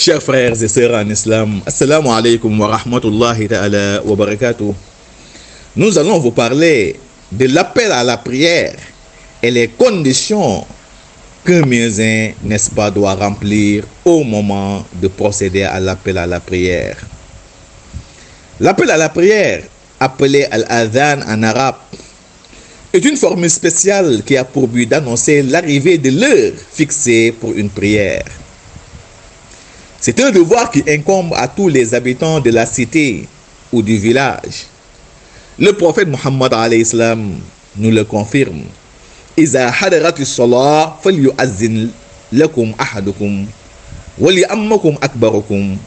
Chers frères et sœurs en islam, assalamu alaikum wa rahmatullahi ta'ala wa barakatuh. Nous allons vous parler de l'appel à la prière et les conditions qu'un muezzin, n'est-ce pas, doit remplir au moment de procéder à l'appel à la prière. L'appel à la prière, appelé al-adhan en arabe, est une formule spéciale qui a pour but d'annoncer l'arrivée de l'heure fixée pour une prière. C'est un devoir qui incombe à tous les habitants de la cité ou du village. Le prophète Muhammad alayhi salam nous le confirme. إذا حضرت الصلاة فليؤذن لكم أحدكم وليؤمكم أكبركم.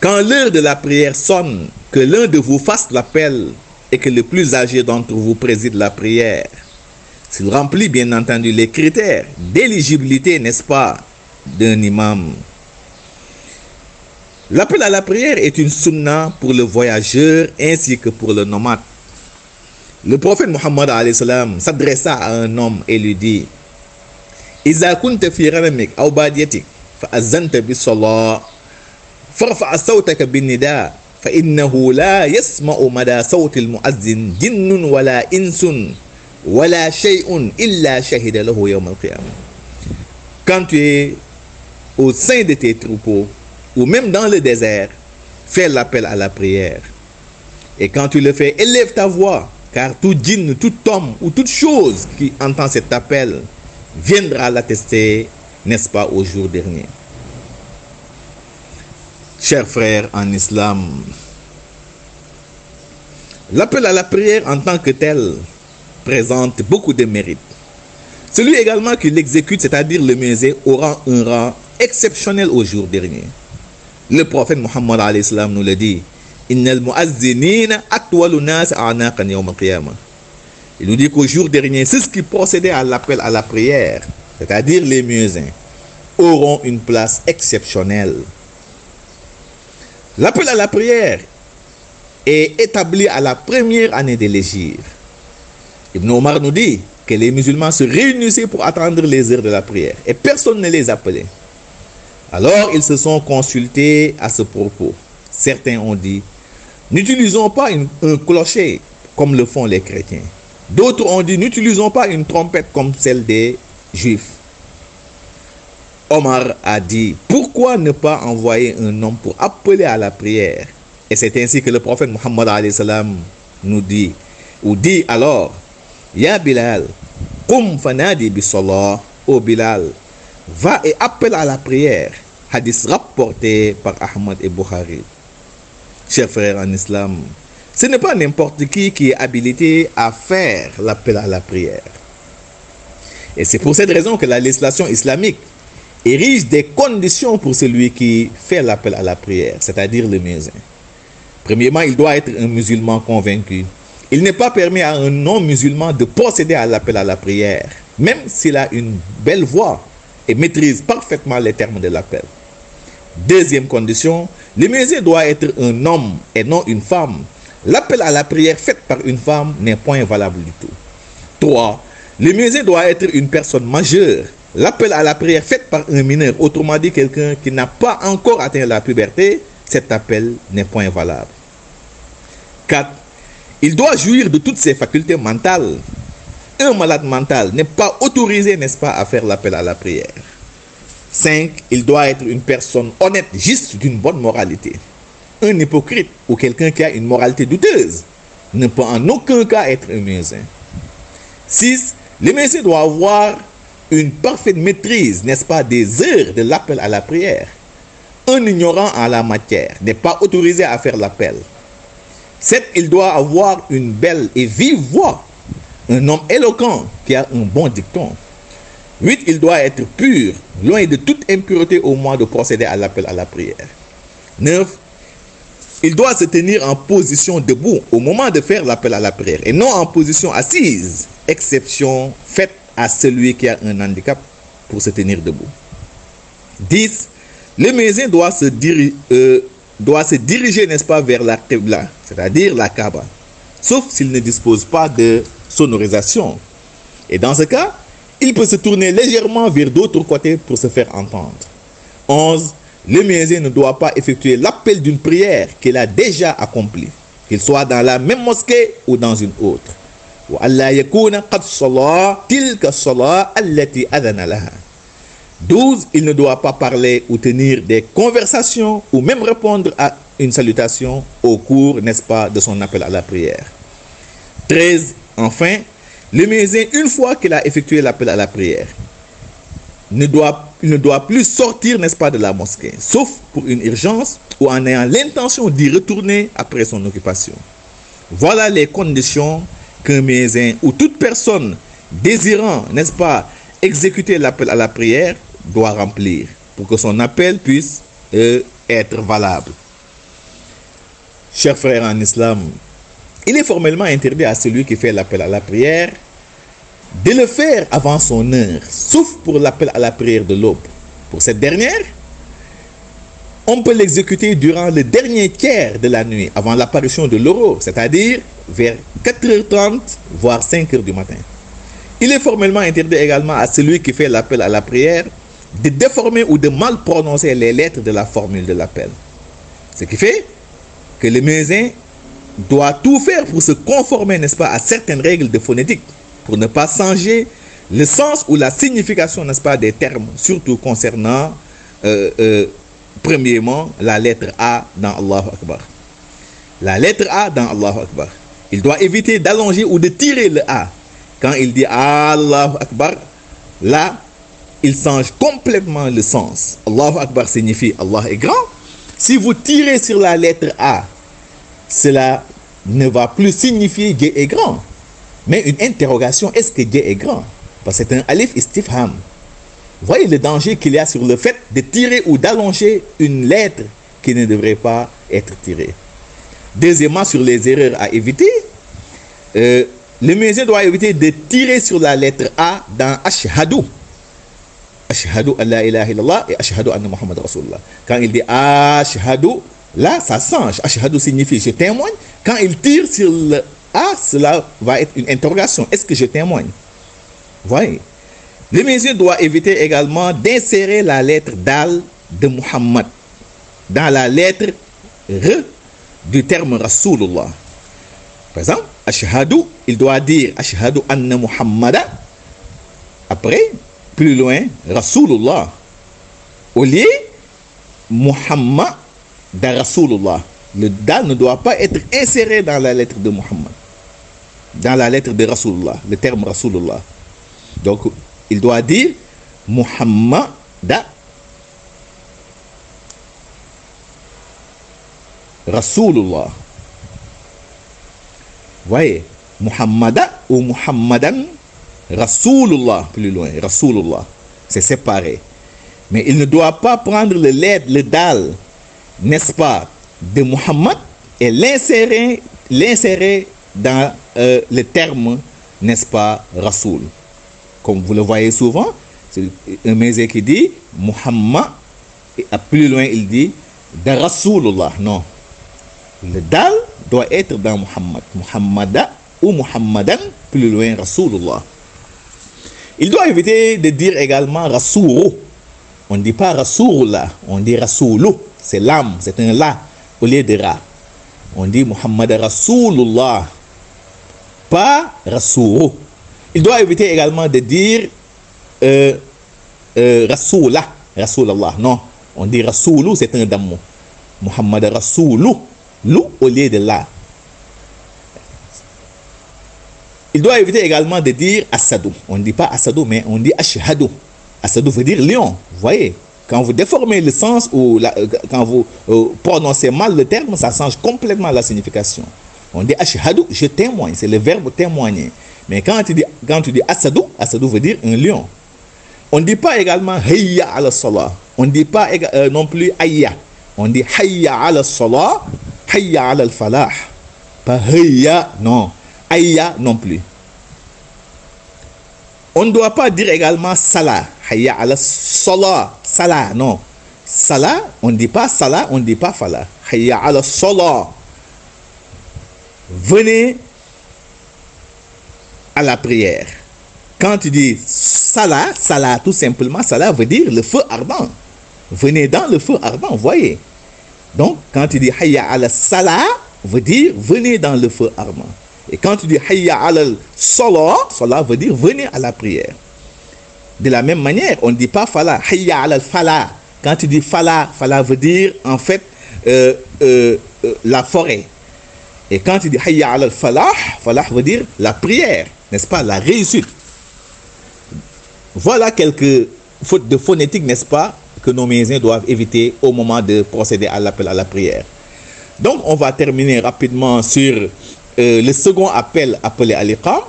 Quand l'heure de la prière sonne, que l'un de vous fasse l'appel et que le plus âgé d'entre vous préside la prière. S'il remplit bien entendu les critères d'éligibilité, n'est-ce pas, d'un imam. L'appel à la prière est une sunna pour le voyageur ainsi que pour le nomade. Le prophète Muhammad alayhi salam s'adressa à un homme et lui dit: إذا كنت في غنمك أو باديتك فأذنت بالصلاة فارفع صوتك بالنداء فإنه لا يسمع مدى صوت المؤذن جن ولا إنس ولا شيء إلا شهد له يوم القيامة. Quand tu es au sein de tes troupeaux ou même dans le désert, fais l'appel à la prière. Et quand tu le fais, élève ta voix, car tout djinn, tout homme ou toute chose qui entend cet appel viendra l'attester, n'est-ce pas, au jour dernier. Chers frères en islam, l'appel à la prière en tant que tel présente beaucoup de mérites. Celui également qui l'exécute, c'est-à-dire le muezzin, aura un rang exceptionnel au jour dernier. Le prophète Muhammad alayhi salam nous le dit: Innal mu'azzinina atwalu nas a'naqan yawm al-qiyamah. Il nous dit qu'au jour dernier, ceux qui procédaient à l'appel à la prière, c'est-à-dire les muezzins, auront une place exceptionnelle. L'appel à la prière est établi à la première année de l'hégire. Ibn Omar nous dit que les musulmans se réunissaient pour attendre les heures de la prière et personne ne les appelait. Alors ils se sont consultés à ce propos. Certains ont dit: n'utilisons pas un clocher comme le font les chrétiens. D'autres ont dit: n'utilisons pas une trompette comme celle des juifs. Omar a dit: pourquoi ne pas envoyer un homme pour appeler à la prière? Et c'est ainsi que le prophète Muhammad alayhi salam nous dit, ou dit alors: Ya Bilal, qum fanadi bis-salah, ô Bilal, va et appelle à la prière. Hadith rapporté par Ahmad et Bukhari. Chers frères en islam, ce n'est pas n'importe qui est habilité à faire l'appel à la prière. Et c'est pour cette raison que la législation islamique érige des conditions pour celui qui fait l'appel à la prière, c'est-à-dire le muezzin. Premièrement, il doit être un musulman convaincu. Il n'est pas permis à un non-musulman de procéder à l'appel à la prière, même s'il a une belle voix et maîtrise parfaitement les termes de l'appel. Deuxième condition, le muezzin doit être un homme et non une femme. L'appel à la prière fait par une femme n'est point valable du tout. 3. Le muezzin doit être une personne majeure. L'appel à la prière fait par un mineur, autrement dit quelqu'un qui n'a pas encore atteint la puberté, cet appel n'est point valable. 4. Il doit jouir de toutes ses facultés mentales. Un malade mental n'est pas autorisé, n'est-ce pas, à faire l'appel à la prière. 5. Il doit être une personne honnête, juste, d'une bonne moralité. Un hypocrite ou quelqu'un qui a une moralité douteuse ne peut en aucun cas être un muezzin. 6. Le muezzin doit avoir une parfaite maîtrise, n'est-ce pas, des heures de l'appel à la prière. Un ignorant en la matière n'est pas autorisé à faire l'appel. 7. Il doit avoir une belle et vive voix. Un homme éloquent qui a un bon dicton. 8. Il doit être pur, loin de toute impureté au moment de procéder à l'appel à la prière. 9. Il doit se tenir en position debout au moment de faire l'appel à la prière et non en position assise, exception faite à celui qui a un handicap pour se tenir debout. 10. Le muezzin doit se diriger, n'est-ce pas, vers la Qibla, c'est-à-dire la Kaaba, sauf s'il ne dispose pas de sonorisation. Et dans ce cas, il peut se tourner légèrement vers d'autres côtés pour se faire entendre. 11. le muezzin ne doit pas effectuer l'appel d'une prière qu'il a déjà accomplie, qu'il soit dans la même mosquée ou dans une autre. 12. Il ne doit pas parler ou tenir des conversations ou même répondre à une salutation au cours, n'est-ce pas, de son appel à la prière. 13. Enfin, le muezzin, une fois qu'il a effectué l'appel à la prière, il ne doit plus sortir, n'est-ce pas, de la mosquée, sauf pour une urgence ou en ayant l'intention d'y retourner après son occupation. Voilà les conditions qu'un muezzin ou toute personne désirant, n'est-ce pas, exécuter l'appel à la prière doit remplir pour que son appel puisse être valable. Chers frères en islam, il est formellement interdit à celui qui fait l'appel à la prière de le faire avant son heure, sauf pour l'appel à la prière de l'aube. Pour cette dernière, on peut l'exécuter durant le dernier tiers de la nuit, avant l'apparition de l'aurore, c'est-à-dire vers 4h30, voire 5h du matin. Il est formellement interdit également à celui qui fait l'appel à la prière de déformer ou de mal prononcer les lettres de la formule de l'appel. Ce qui fait que le muezzin doit tout faire pour se conformer, n'est-ce pas, à certaines règles de phonétique, pour ne pas changer le sens ou la signification, n'est-ce pas, des termes, surtout concernant, premièrement, la lettre A dans Allahu Akbar. La lettre A dans Allahu Akbar. Il doit éviter d'allonger ou de tirer le A. Quand il dit Allahu Akbar, là, il change complètement le sens. Allahu Akbar signifie Allah est grand. Si vous tirez sur la lettre A, cela ne va plus signifier Dieu est grand. Mais une interrogation, est-ce que Dieu est grand? Parce que c'est un alif istifham. Voyez le danger qu'il y a sur le fait de tirer ou d'allonger une lettre qui ne devrait pas être tirée. Deuxièmement, sur les erreurs à éviter, le muezzin doit éviter de tirer sur la lettre A dans Ashhadu. Ashhadu an la ilaha illallah et Ashhadu anna Muhammad Rasulullah. Quand il dit Ashhadu, là, ça change. Ashhadu signifie je témoigne. Quand il tire sur le A, cela va être une interrogation. Est-ce que je témoigne? Voyez. Le muezzin doit éviter également d'insérer la lettre Dal de Muhammad dans la lettre R du terme Rasulullah. Par exemple, Ashhadu, il doit dire Ashhadu anna Muhammada. Après, plus loin, Rasulullah. Au lieu, Muhammad de Rasulullah. Le Dal ne doit pas être inséré dans la lettre de Muhammad. Dans la lettre de Rasulullah, le terme Rasulullah. Donc, il doit dire Muhammad da Rasulullah. Voyez, Muhammada ou Muhammadan Rasulullah, plus loin, Rasulullah. C'est séparé. Mais il ne doit pas prendre le dal, n'est-ce pas, de Muhammad et l'insérer dans le terme, n'est-ce pas, Rasoul. Comme vous le voyez souvent, c'est un muezzin qui dit Muhammad, et plus loin il dit de Rasulullah. Non. Le dal doit être dans Muhammad. Muhammada ou Muhammadan, plus loin Rasulullah. Il doit éviter de dire également Rasoulou. On ne dit pas Rasoulullah, on dit Rasoulou. C'est l'âme, c'est un la au lieu de ra. On dit Muhammad Rasulullah, pas Rasoulou. Il doit éviter également de dire Rasoulah, Rasulallah. Non, on dit Rasoulou, c'est un damo. Muhammad Rasoulou, lou au lieu de la. Il doit éviter également de dire Assadou. On ne dit pas Assadou, mais on dit Ashhadou. Assadou veut dire lion. Vous voyez, quand vous déformez le sens ou quand vous prononcez mal le terme, ça change complètement la signification. On dit Ashhadou, je témoigne. C'est le verbe témoigner. Mais quand tu dis Assadou, Assadou veut dire un lion. On ne dit pas également Hayya ala salah. On ne dit pas non plus Hayya. On dit Hayya ala salah, Hayya ala al-falah. Pas Hayya, non. Hayya non plus. On ne doit pas dire également Salah. Hayya ala salah. Salah, non. Salah, on ne dit pas Salah, on ne dit pas Falah. Hayya ala salah. Venez à la prière. Quand tu dis Salah, Salah, tout simplement, Salah veut dire le feu ardent. venez dans le feu ardent, voyez. Donc, quand tu dis hayya ala salah, veut dire venez dans le feu ardent. Et quand tu dis hayya ala salah, salah veut dire venez à la prière. De la même manière, on ne dit pas fala, hayya ala fala. Quand tu dis fala, fala veut dire en fait la forêt. Et quand tu dis hayya ala falah, falah veut dire la prière, n'est-ce pas, la réussite. Voilà quelques fautes de phonétique, n'est-ce pas, que nos musulmans doivent éviter au moment de procéder à l'appel à la prière. Donc, on va terminer rapidement sur le second appel appelé à l'iqam,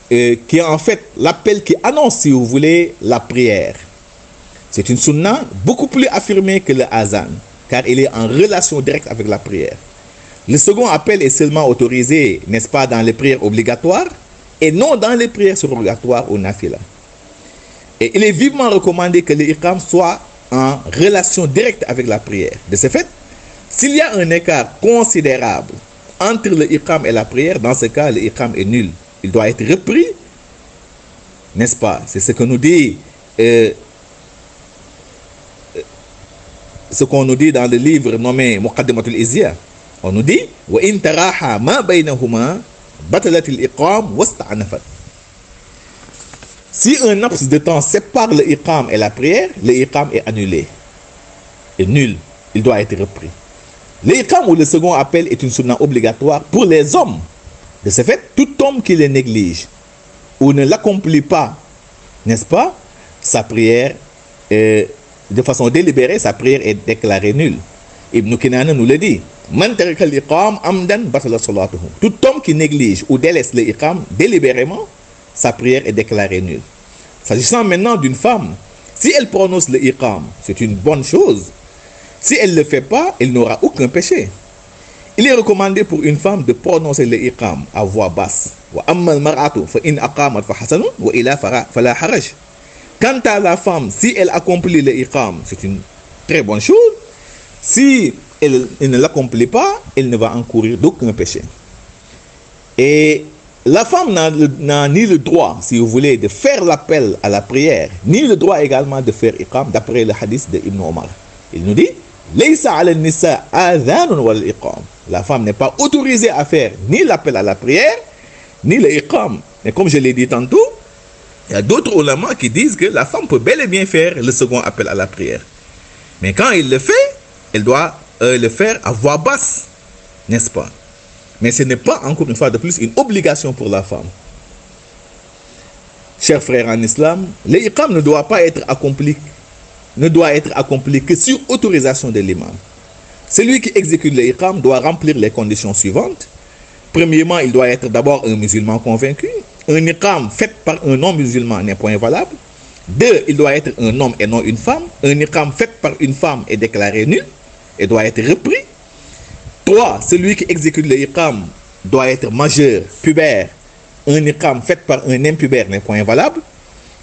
qui est en fait l'appel qui annonce, si vous voulez, la prière. C'est une sunna beaucoup plus affirmée que le azan, car il est en relation directe avec la prière. Le second appel est seulement autorisé, n'est-ce pas, dans les prières obligatoires et non dans les prières surrogatoires ou nafila. Et il est vivement recommandé que l'iqam soit en relation directe avec la prière. De ce fait, s'il y a un écart considérable entre l'iqam et la prière, dans ce cas, l'iqam est nul. Il doit être repris, n'est-ce pas? C'est ce que nous dit, ce qu'on nous dit dans le livre nommé Muqaddimatul Izya. On nous dit wa in taraha ma baynahuma batalat al-iqam wasta'nafat. Si un laps de temps sépare le iqam et la prière, le iqam est annulé, est nul, il doit être repris. Le iqam ou le second appel est une sunna obligatoire pour les hommes. De ce fait, tout homme qui le néglige ou ne l'accomplit pas, n'est-ce pas, sa prière, de façon délibérée, sa prière est déclarée nulle. Ibn Kinana nous le dit. Tout homme qui néglige ou délaisse le iqam délibérément, sa prière est déclarée nulle. S'agissant maintenant d'une femme, si elle prononce le iqam, c'est une bonne chose. Si elle ne le fait pas, elle n'aura aucun péché. Il est recommandé pour une femme de prononcer le iqam à voix basse. Quant à la femme, si elle accomplit le iqam, c'est une très bonne chose. Si elle ne l'accomplit pas, elle ne va encourir d'aucun péché. Et la femme n'a ni le droit, si vous voulez, de faire l'appel à la prière, ni le droit également de faire iqam, d'après le hadith de Ibn Omar. Il nous dit, la femme n'est pas autorisée à faire ni l'appel à la prière, ni le iqam. Mais comme je l'ai dit tantôt, il y a d'autres ulama qui disent que la femme peut bel et bien faire le second appel à la prière. Mais quand il le fait, elle doit le faire à voix basse, n'est-ce pas? Mais ce n'est pas, encore une fois de plus, une obligation pour la femme. Chers frères en islam, le iqam ne doit être accompli que sur autorisation de l'imam. Celui qui exécute le iqam doit remplir les conditions suivantes. Premièrement, il doit être d'abord un musulman convaincu. Un iqam fait par un non-musulman n'est point valable. 2, il doit être un homme et non une femme. Un iqam fait par une femme est déclaré nul et doit être repris. 3, celui qui exécute le iqam doit être majeur, pubère. Un iqam fait par un impubère n'est point valable.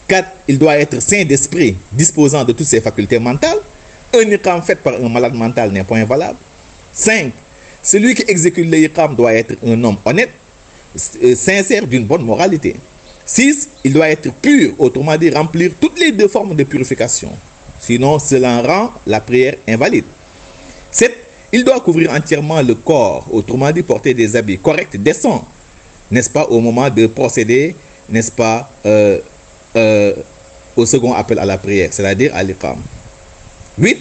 4, il doit être saint d'esprit, disposant de toutes ses facultés mentales. Un iqam fait par un malade mental n'est point valable. 5, celui qui exécute le iqam doit être un homme honnête, sincère, d'une bonne moralité. 6, il doit être pur, autrement dit remplir toutes les 2 formes de purification. Sinon, cela rend la prière invalide. 7, il doit couvrir entièrement le corps, autrement dit porter des habits corrects, décents, n'est-ce pas, au moment de procéder, n'est-ce pas, au second appel à la prière, c'est-à-dire à l'iqam. 8,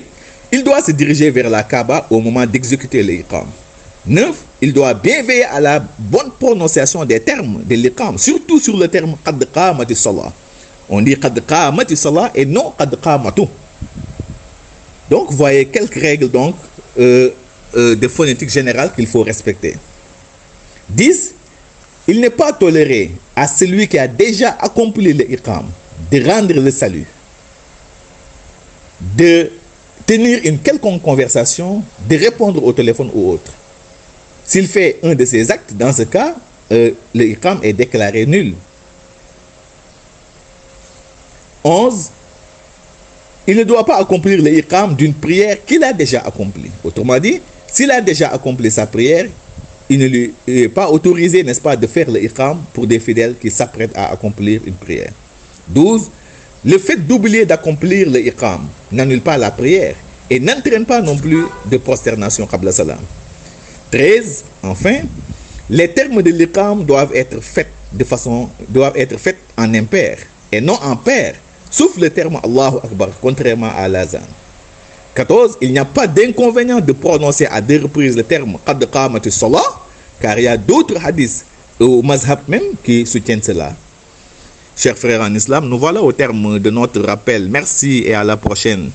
il doit se diriger vers la Kaaba au moment d'exécuter l'iqam. 9, il doit bien veiller à la bonne prononciation des termes de l'iqam, surtout sur le terme qad qamati salah. On dit qad qamati salah et non qad qamatu. Donc, voyez quelques règles donc de phonétique générale qu'il faut respecter. 10, il n'est pas toléré à celui qui a déjà accompli l'iqam de rendre le salut, de tenir une quelconque conversation, de répondre au téléphone ou autre. S'il fait un de ces actes, dans ce cas, l'iqam est déclaré nul. 11, il ne doit pas accomplir l'iqam d'une prière qu'il a déjà accomplie. Autrement dit, s'il a déjà accompli sa prière, il ne lui est pas autorisé, n'est-ce pas, de faire l'iqam pour des fidèles qui s'apprêtent à accomplir une prière. 12, Le fait d'oublier d'accomplir le iqam n'annule pas la prière et n'entraîne pas non plus de prosternation qabla salam. 13. Enfin, les termes de l'iqam doivent être faits en impair et non en pair, sauf le terme Allahu Akbar, contrairement à l'azan. 14. Il n'y a pas d'inconvénient de prononcer à 2 reprises le terme Qad qamati salah, car il y a d'autres hadiths au mazhab même qui soutiennent cela. Chers frères en islam, nous voilà au terme de notre rappel. Merci et à la prochaine.